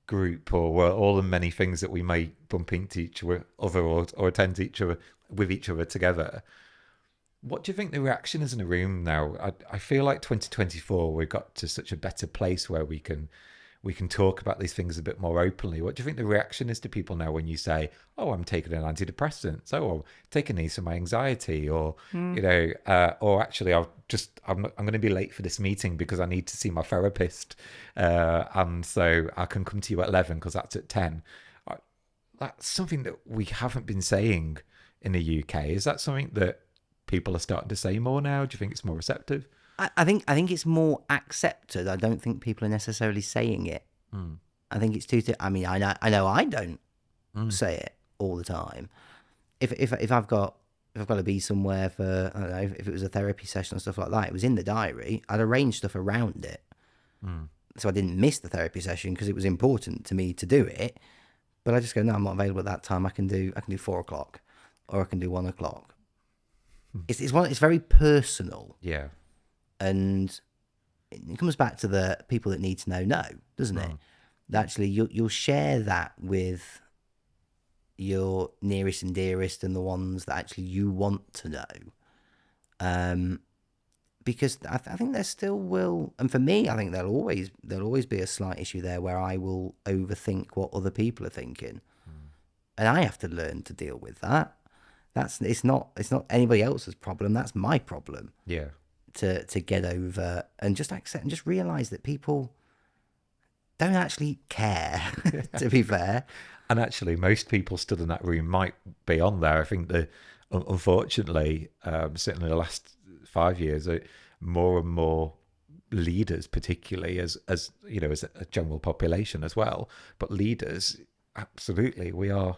group, or all the many things that we may bump into each other or attend each other with each other together, what do you think the reaction is in the room now? I feel like 2024 we've got to such a better place where we can talk about these things a bit more openly. What do you think the reaction is to people now when you say, "Oh, I'm taking an antidepressant," "Oh, I'm taking these for my anxiety," or or actually, I'm going to be late for this meeting because I need to see my therapist, and so I can come to you at 11 because that's at 10. That's something that we haven't been saying in the UK. Is that something that people are starting to say more now? Do you think it's more receptive? I think it's more accepted. I don't think people are necessarily saying it. I think it's I mean, I know I don't say it all the time. If I've got to be somewhere for, I don't know, if it was a therapy session and stuff like that, it was in the diary. I'd arrange stuff around it, so I didn't miss the therapy session because it was important to me to do it. But I just go, no, I'm not available at that time. I can do 4:00, or I can do 1:00. It's very personal. Yeah. And it comes back to the people that need to know, doesn't it? That actually, you'll share that with your nearest and dearest and the ones that actually you want to know. Because I think there still will, and for me, I think there'll always be a slight issue there where I will overthink what other people are thinking, and I have to learn to deal with that. It's not anybody else's problem. That's my problem. Yeah. To get over and just accept and just realize that people don't actually care, to be fair. And actually, most people stood in that room might be on there. I think that, unfortunately, certainly the last 5 years, more and more leaders, particularly as you know, as a general population as well, but leaders, absolutely, we're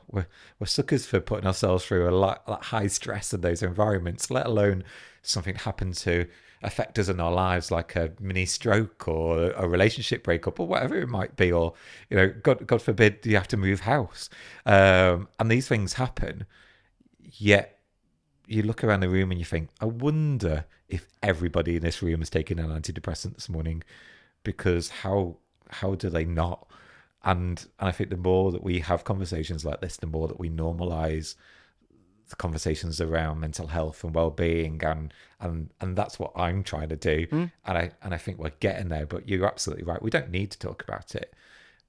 suckers for putting ourselves through a lot high stress in those environments, let alone something happen to affect us in our lives, like a mini stroke or a relationship breakup or whatever it might be, or, you know, God forbid you have to move house, and these things happen. Yet you look around the room and you think, I wonder if everybody in this room is taking an antidepressant this morning, because how do they not? And I think the more that we have conversations like this, the more that we normalize the conversations around mental health and well-being, and that's what I'm trying to do. And I think we're getting there. But you're absolutely right. We don't need to talk about it.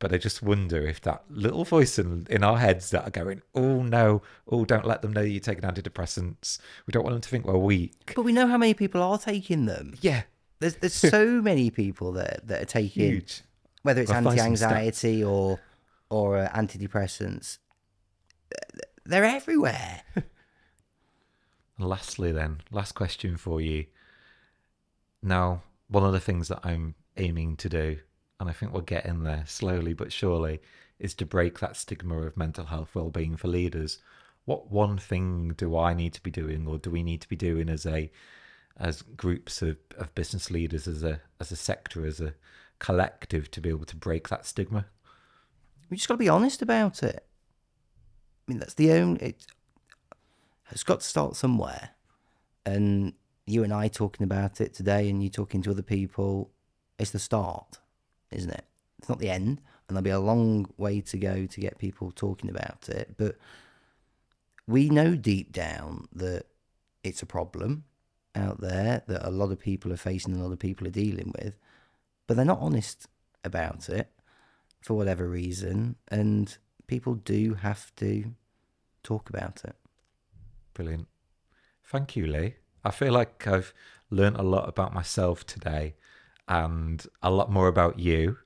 But I just wonder if that little voice in our heads that are going, "Oh no, oh, don't let them know you're taking antidepressants. We don't want them to think we're weak." But we know how many people are taking them. Yeah, There's so many people that are taking, huge. whether it's I'll find some anti-anxiety or antidepressants. They're everywhere. And lastly, then, last question for you. Now, one of the things that I'm aiming to do, and I think we're getting there slowly but surely, is to break that stigma of mental health well-being for leaders. What one thing do I need to be doing, or do we need to be doing as groups of business leaders, as a sector, as a collective, to be able to break that stigma? We just got to be honest about it. I mean, that's it's got to start somewhere. And you and I talking about it today, and you talking to other people, it's the start. isn't it? It's not the end, and there'll be a long way to go to get people talking about it. But we know deep down that it's a problem out there that a lot of people are facing and a lot of people are dealing with, but they're not honest about it for whatever reason, and people do have to talk about it. Brilliant. Thank you, Lee. I feel like I've learnt a lot about myself today and a lot more about you.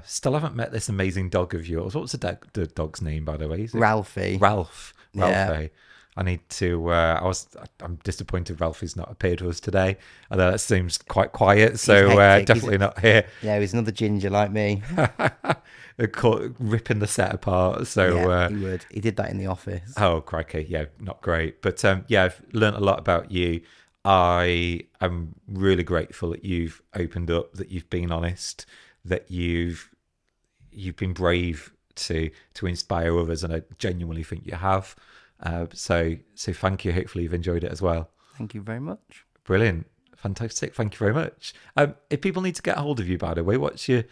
Still haven't met this amazing dog of yours. What's the dog's name, by the way? Is it Ralphie. Ralphie. Yeah. I need to. I'm disappointed Ralphie's not appeared to us today. I know that seems quite quiet, so hectic. definitely not here. Yeah, he's another ginger like me. Caught ripping the set apart. So yeah, he would. He did that in the office. Oh, crikey. Yeah, not great. But yeah, I've learnt a lot about you. I am really grateful that you've opened up, that you've been honest, that you've been brave to inspire others, and I genuinely think you have. So thank you. Hopefully you've enjoyed it as well. Thank you very much. Brilliant. Fantastic. Thank you very much. If people need to get hold of you, by the way, what's your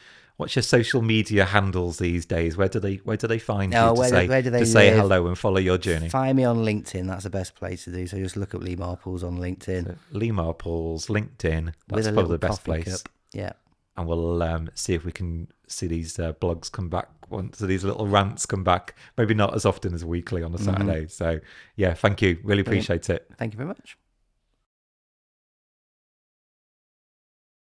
social media handles these days? Where do they find you to say hello and follow your journey? Find me on LinkedIn. That's the best place to do. So just look up Lee Marples on LinkedIn. So Lee Marples, LinkedIn. That's probably the best place. Cup. Yeah. And we'll see if we can see these blogs come back once these little rants come back. Maybe not as often as weekly on a Saturday. So yeah, thank you. Really appreciate it. Thank you very much.